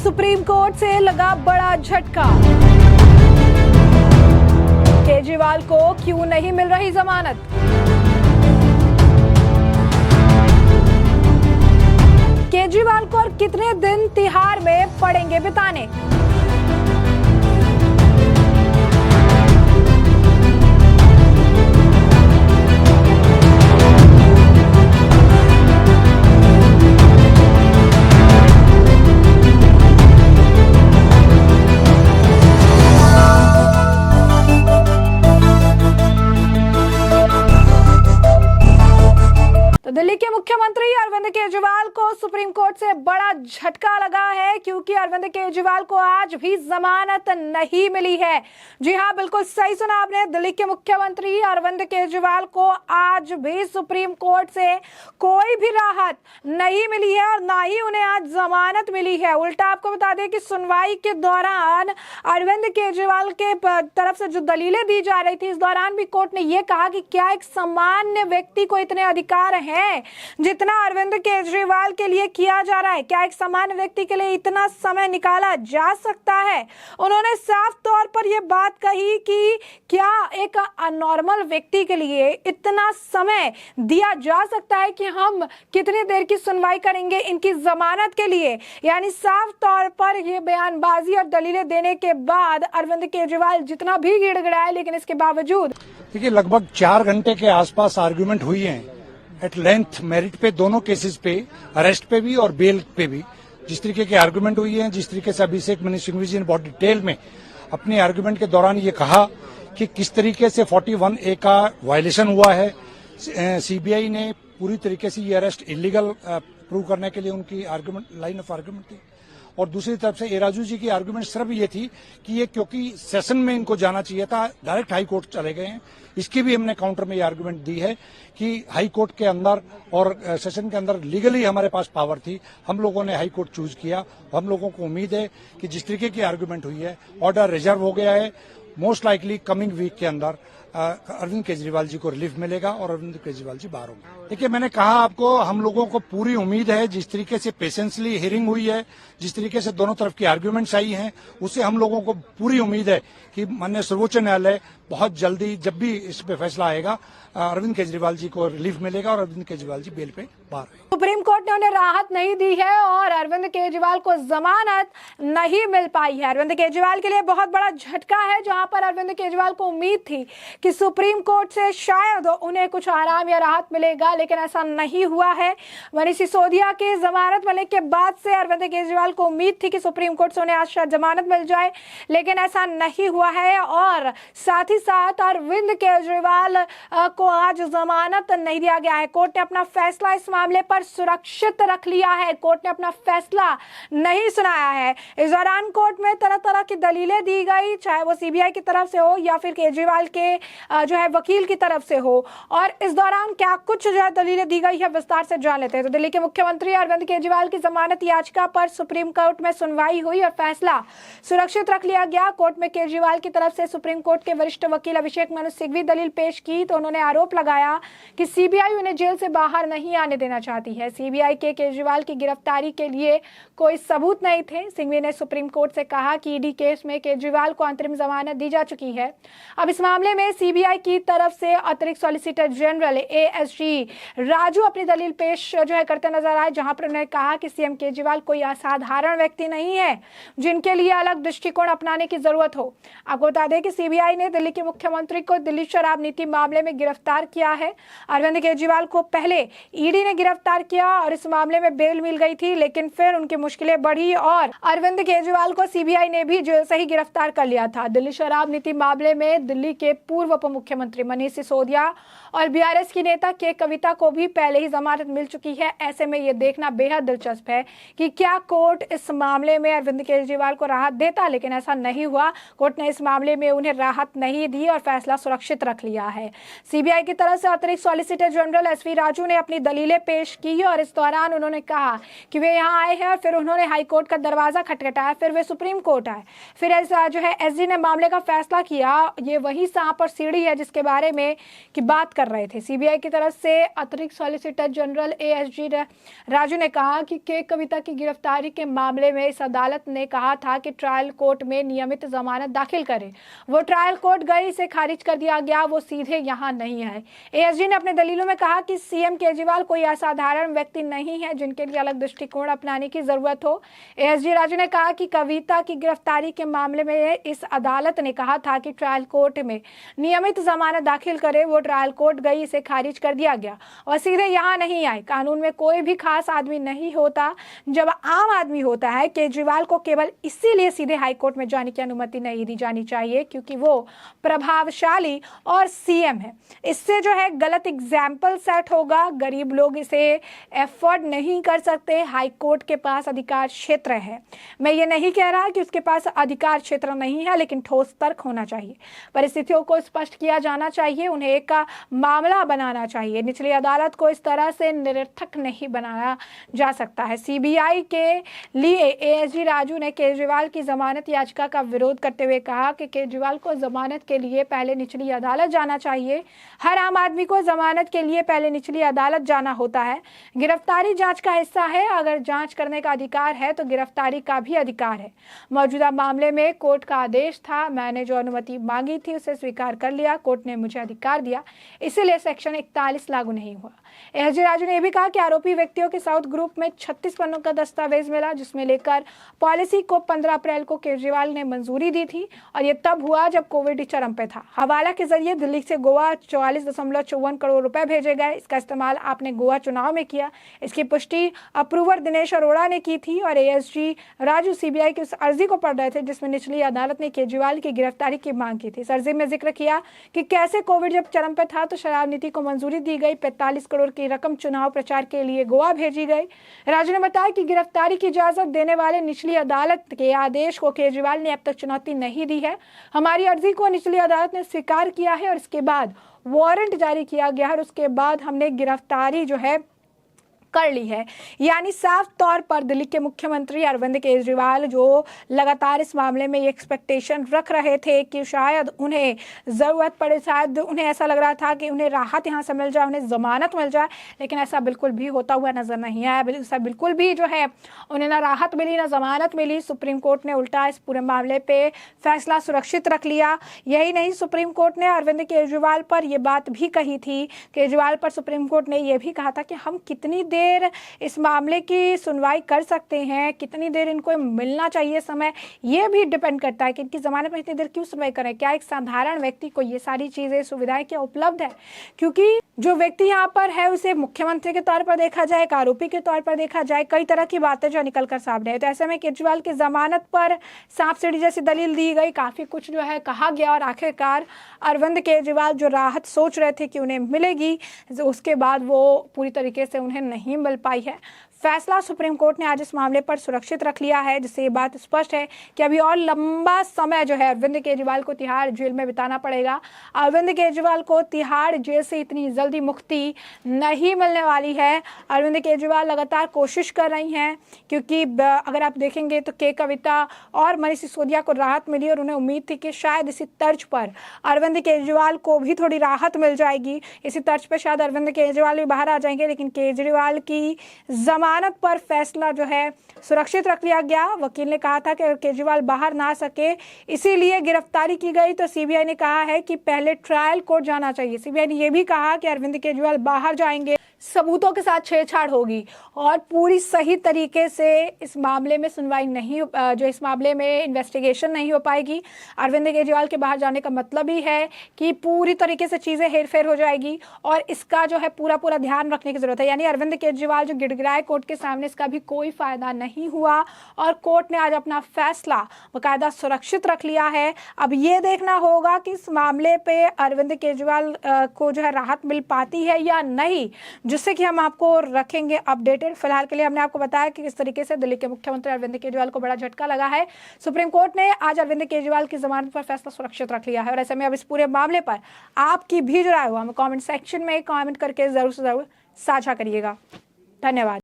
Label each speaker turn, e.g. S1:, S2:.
S1: Supreme court से लगा बड़ा झटका। केजरीवाल को क्यों नहीं मिल रही जमानत? केजरीवाल को और कितने दिन तिहाड़ में पड़ेंगे बिताने? दिल्ली के मुख्यमंत्री अरविंद केजरीवाल को सुप्रीम कोर्ट से बड़ा झटका लगा है, क्योंकि अरविंद केजरीवाल को आज भी जमानत नहीं मिली है। जी हां, बिल्कुल सही सुना आपने। दिल्ली के मुख्यमंत्री अरविंद केजरीवाल को आज भी सुप्रीम कोर्ट से कोई भी राहत नहीं मिली है और ना ही उन्हें आज जमानत मिली है। उल्टा आपको बता दें कि सुनवाई के दौरान अरविंद केजरीवाल के तरफ से जो दलीलें दी जा रही थी, इस दौरान भी कोर्ट ने यह कहा कि क्या एक सामान्य व्यक्ति को इतने अधिकार हैं जितना अरविंद केजरीवाल के लिए किया जा रहा है? क्या एक सामान्य व्यक्ति के लिए इतना समय निकाला जा सकता है? उन्होंने साफ तौर पर यह बात कही कि क्या एक नॉर्मल व्यक्ति के लिए इतना समय दिया जा सकता है कि हम कितनी देर की सुनवाई करेंगे इनकी जमानत के लिए? यानी साफ तौर पर यह बयानबाजी और दलीलें देने के बाद अरविंद केजरीवाल जितना भी गिड़गिड़ाए, लेकिन इसके बावजूद
S2: देखिए लगभग 4 घंटे के आसपास आर्ग्यूमेंट हुई है एट लेंथ, मेरिट पे, दोनों केसेस पे, अरेस्ट पे भी और बेल पे भी। जिस तरीके के आर्गुमेंट हुई है, जिस तरीके से अभिषेक मनु सिंघवी जी ने बहुत डिटेल में अपने आर्गुमेंट के दौरान ये कहा कि किस तरीके से 41A का वायलेशन हुआ है। सीबीआई ने पूरी तरीके से ये अरेस्ट इलीगल प्रूव करने के लिए उनकी आर्गुमेंट, लाइन ऑफ आर्गुमेंट थी। और दूसरी तरफ से एराजू जी की आर्गुमेंट सिर्फ ये थी कि ये क्योंकि सेशन में इनको जाना चाहिए था, डायरेक्ट हाई कोर्ट चले गए हैं। इसकी भी हमने काउंटर में ये आर्गुमेंट दी है कि हाई कोर्ट के अंदर और सेशन के अंदर लीगली हमारे पास पावर थी, हम लोगों ने हाई कोर्ट चूज किया। हम लोगों को उम्मीद है कि जिस तरीके की आर्गुमेंट हुई है, ऑर्डर रिजर्व हो गया है। मोस्ट लाइकली कमिंग वीक के अंदर अरविंद केजरीवाल जी को रिलीफ मिलेगा और अरविंद केजरीवाल जी बाहर होंगे। देखिए, मैंने कहा आपको, हम लोगों को पूरी उम्मीद है, जिस तरीके से पेशेंसली हियरिंग हुई है, जिस तरीके से दोनों तरफ की आर्ग्यूमेंट्स आई हैं, उससे हम लोगों को पूरी उम्मीद है कि माननीय सर्वोच्च न्यायालय बहुत जल्दी, जब भी इस पे फैसला आएगा, अरविंद केजरीवाल जी को रिलीफ मिलेगा और अरविंद केजरीवाल जी बेल पे बाहर आएंगे।
S1: सुप्रीम कोर्ट ने उन्हें राहत नहीं दी है और अरविंद केजरीवाल को जमानत नहीं मिल पाई है। अरविंद केजरीवाल के लिए बहुत बड़ा झटका है, जहां पर अरविंद केजरीवाल को उम्मीद थी कि सुप्रीम कोर्ट से शायद उन्हें कुछ आराम या राहत मिलेगा, लेकिन ऐसा नहीं हुआ है। मनीष सिसोदिया की जमानत मिलने के बाद से अरविंद केजरीवाल को उम्मीद थी कि सुप्रीम कोर्ट से उन्हें आज शायद जमानत मिल जाए, लेकिन ऐसा नहीं हुआ है। और साथ ही साथ अरविंद केजरीवाल को आज जमानत नहीं दिया गया है। कोर्ट ने अपना फैसला इस मामले पर सुरक्षित रख लिया है। कोर्ट ने अपना फैसला नहीं सुनाया है। इस दौरान कोर्ट में तरह तरह की दलीलें दी गई, चाहे वो सीबीआई की तरफ से हो या फिर केजरीवाल के जो है वकील की तरफ से हो। और इस दौरान क्या कुछ जो है दलीलें दी गई है, विस्तार से जान लेते हैं। तो दिल्ली के मुख्यमंत्री अरविंद केजरीवाल की जमानत याचिका पर सुप्रीम कोर्ट में सुनवाई हुई और फैसला सुरक्षित रख लिया गया। कोर्ट में केजरीवाल की तरफ से सुप्रीम कोर्ट के वरिष्ठ वकील अभिषेक मनु सिंघवी दलील पेश की, तो उन्होंने आरोप लगाया कि सीबीआई उन्हें जेल से बाहर नहीं आने देना चाहती है। सीबीआई के केजरीवाल की गिरफ्तारी के लिए कोई सबूत नहीं थे। सिंघवी ने सुप्रीम कोर्ट से कहा कि ईडी केस में केजरीवाल को अंतरिम जमानत दी जा चुकी है। अब इस मामले में सीबीआई की तरफ से अतिरिक्त सॉलिसिटर जनरल एएसजी राजू अपनी दलील पेश जो है करते नजर आए, जहां पर उन्होंने कहा कि सीएम केजरीवाल कोई असाधारण व्यक्ति नहीं है जिनके लिए अलग दृष्टिकोण अपनाने की जरूरत हो। आपको बता दें कि सीबीआई ने दिल्ली के मुख्यमंत्री को दिल्ली शराब नीति मामले में गिरफ्तार किया है। अरविंद केजरीवाल को पहले ईडी ने गिरफ्तार किया और इस मामले में बेल मिल गई थी, लेकिन फिर उनकी मुश्किलें बढ़ी और अरविंद केजरीवाल को सीबीआई ने भी जेल से ही गिरफ्तार कर लिया था। दिल्ली शराब नीति मामले में दिल्ली के पूर्व उप मुख्यमंत्री मनीष सिसोदिया और बीआरएस की नेता के कविता को भी पहले ही जमानत मिल चुकी है। ऐसे में यह देखना बेहद दिलचस्प है कि क्या कोर्ट इस मामले में अरविंद केजरीवाल को राहत देता, लेकिन ऐसा नहीं हुआ। कोर्ट ने इस मामले में उन्हें राहत नहीं दी और फैसला सुरक्षित रख लिया है। सीबीआई की तरफ से अतिरिक्त सॉलिसिटर जनरल एसवी राजू ने अपनी दलीलें पेश की और इस दौरान उन्होंने कहा कि वे यहाँ आए हैं और फिर उन्होंने हाई कोर्ट का दरवाजा खटखटाया, फिर वे सुप्रीम कोर्ट आए, फिर जो है एसजी ने मामले का फैसला किया। ये वही सांप और सीढ़ी है जिसके बारे में की बात कर कर रहे थे। सीबीआई की तरफ से अतिरिक्त सॉलिसिटर जनरल एएसजी राजू ने कहा कि के कविता की गिरफ्तारी के मामले में इस अदालत ने कहा था कि ट्रायल कोर्ट में नियमित जमानत दाखिल करे। वो ट्रायल कोर्ट गई, इसे खारिज कर दिया गया, वो सीधे यहाँ नहीं आए। एएसजी ने अपने दलीलों में कहा कि सीएम केजरीवाल कोई असाधारण व्यक्ति नहीं है जिनके लिए अलग दृष्टिकोण अपनाने की जरूरत हो। एएसजी राजू ने कहा कि कविता की गिरफ्तारी के मामले में इस अदालत ने कहा था कि ट्रायल कोर्ट में नियमित जमानत दाखिल करे। वो ट्रायल कोर्ट गई, इसे खारिज कर दिया गया और सीधे यहाँ नहीं आए। कानून में कोई भी खास आदमी नहीं होता, जब आम आदमी होता है। केजरीवाल को केवल इसीलिए सीधे हाई कोर्ट में जाने की अनुमति नहीं दी जानी चाहिए क्योंकि वो प्रभावशाली और सीएम है। इससे जो है गलत एग्जाम्पल सेट होगा, गरीब लोग इसे एफोर्ड नहीं कर सकते। हाई कोर्ट के पास अधिकार क्षेत्र है। मैं ये नहीं कह रहा कि उसके पास अधिकार क्षेत्र नहीं है, लेकिन ठोस तर्क होना चाहिए। परिस्थितियों को स्पष्ट किया जाना चाहिए, उन्हें एक का मामला बनाना चाहिए। निचली अदालत को इस तरह से निरर्थक नहीं बनाया जा सकता है। सीबीआई के लिए एएसजी राजू ने केजरीवाल की जमानत याचिका का विरोध करते हुए कहा कि केजरीवाल को जमानत के लिए पहले निचली अदालत जाना चाहिए। हर आम आदमी को जमानत के लिए पहले निचली अदालत जाना होता है। गिरफ्तारी जांच का हिस्सा है। अगर जांच करने का अधिकार है तो गिरफ्तारी का भी अधिकार है। मौजूदा मामले में कोर्ट का आदेश था, मैंने जो अनुमति मांगी थी उसे स्वीकार कर लिया। कोर्ट ने मुझे अधिकार दिया, इसीलिए सेक्शन 41 लागू नहीं हुआ। एएसजी राजू ने यह भी कहा कि आरोपी व्यक्तियों के साउथ ग्रुप में 36 पन्नों का दस्तावेज मिला, जिसमें लेकर पॉलिसी को 15 अप्रैल को केजरीवाल ने मंजूरी दी थी और ये तब हुआ जब कोविड चरम पे था। हवाला के जरिए दिल्ली से गोवा 44.54 करोड़ रुपए भेजे गए। इसका इस्तेमाल आपने गोवा चुनाव में किया। इसकी पुष्टि अप्रूवर दिनेश अरोड़ा ने की थी और एएसजी राजू सीबीआई की उस अर्जी को पढ़ रहे थे जिसमें निचली अदालत ने केजरीवाल की गिरफ्तारी की मांग की थी। इस अर्जी में जिक्र किया कि कैसे कोविड जब चरम पे था तो शराब नीति को मंजूरी दी गई। 45 करोड़ की रकम चुनाव प्रचार के लिए गोवा भेजी गई। राजू ने बताया कि गिरफ्तारी की इजाजत देने वाले निचली अदालत के आदेश को केजरीवाल ने अब तक चुनौती नहीं दी है। हमारी अर्जी को निचली अदालत ने स्वीकार किया है और इसके बाद वारंट जारी किया गया है और उसके बाद हमने गिरफ्तारी जो है कर ली है। यानी साफ तौर पर दिल्ली के मुख्यमंत्री अरविंद केजरीवाल जो लगातार इस मामले में ये एक्सपेक्टेशन रख रहे थे कि शायद उन्हें ज़रूरत पड़े, शायद उन्हें ऐसा लग रहा था कि उन्हें राहत यहाँ से मिल जाए, उन्हें ज़मानत मिल जाए, लेकिन ऐसा बिल्कुल भी होता हुआ नज़र नहीं आया। ऐसा बिल्कुल भी जो है उन्हें ना राहत मिली ना ज़मानत मिली। सुप्रीम कोर्ट ने उल्टा इस पूरे मामले पर फैसला सुरक्षित रख लिया। यही नहीं, सुप्रीम कोर्ट ने अरविंद केजरीवाल पर यह बात भी कही थी, केजरीवाल पर सुप्रीम कोर्ट ने यह भी कहा था कि हम कितनी देर इस मामले की सुनवाई कर सकते हैं, कितनी देर इनको मिलना चाहिए समय, ये भी डिपेंड करता है कि इनकी जमानत में इतनी देर क्यों सुनवाई करें। क्या एक साधारण व्यक्ति को ये सारी चीजें सुविधाएं क्या उपलब्ध है? क्योंकि जो व्यक्ति यहाँ पर है उसे मुख्यमंत्री के तौर पर देखा जाए, एक आरोपी के तौर पर देखा जाए, कई तरह की बातें जो निकल कर सामने है। तो ऐसे में केजरीवाल की जमानत पर सांप सीढ़ी जैसी दलील दी गई, काफी कुछ जो है कहा गया और आखिरकार अरविंद केजरीवाल जो राहत सोच रहे थे कि उन्हें मिलेगी, उसके बाद वो पूरी तरीके से उन्हें नहीं मिल पाई है। फैसला सुप्रीम कोर्ट ने आज इस मामले पर सुरक्षित रख लिया है, जिससे ये बात स्पष्ट है कि अभी और लंबा समय जो है अरविंद केजरीवाल को तिहाड़ जेल में बिताना पड़ेगा। अरविंद केजरीवाल को तिहाड़ जेल से इतनी जल्दी मुक्ति नहीं मिलने वाली है। अरविंद केजरीवाल लगातार कोशिश कर रही हैं, क्योंकि अगर आप देखेंगे तो के कविता और मनीष सिसोदिया को राहत मिली और उन्हें उम्मीद थी कि शायद इसी तर्ज पर अरविंद केजरीवाल को भी थोड़ी राहत मिल जाएगी, इसी तर्ज पर शायद अरविंद केजरीवाल भी बाहर आ जाएंगे। लेकिन केजरीवाल की जमानत पर फैसला जो है सुरक्षित रख लिया गया। वकील ने कहा था कि अगर केजरीवाल बाहर ना सके इसीलिए गिरफ्तारी की गई, तो सीबीआई ने कहा है कि पहले ट्रायल कोर्ट जाना चाहिए। सीबीआई ने यह भी कहा कि अरविंद केजरीवाल बाहर जाएंगे, सबूतों के साथ छेड़छाड़ होगी और पूरी सही तरीके से इस मामले में सुनवाई नहीं, जो इस मामले में इन्वेस्टिगेशन नहीं हो पाएगी। अरविंद केजरीवाल के बाहर जाने का मतलब ही है कि पूरी तरीके से चीजें हेरफेर हो जाएगी और इसका जो है पूरा ध्यान रखने की जरूरत है। यानी अरविंद केजरीवाल जो गिड़गिड़ाए कोर्ट के सामने, इसका भी कोई फायदा नहीं हुआ और कोर्ट ने आज अपना फैसला बाकायदा सुरक्षित रख लिया है। अब ये देखना होगा कि इस मामले पे अरविंद केजरीवाल को जो है राहत मिल पाती है या नहीं, जिससे कि हम आपको रखेंगे अपडेटेड। फिलहाल के लिए हमने आपको बताया कि किस तरीके से दिल्ली के मुख्यमंत्री अरविंद केजरीवाल को बड़ा झटका लगा है। सुप्रीम कोर्ट ने आज अरविंद केजरीवाल की जमानत पर फैसला सुरक्षित रख लिया है और ऐसे में अब इस पूरे मामले पर आपकी भी जो राय हो हमें कमेंट सेक्शन में कमेंट करके जरूर से जरूर साझा करिएगा। धन्यवाद।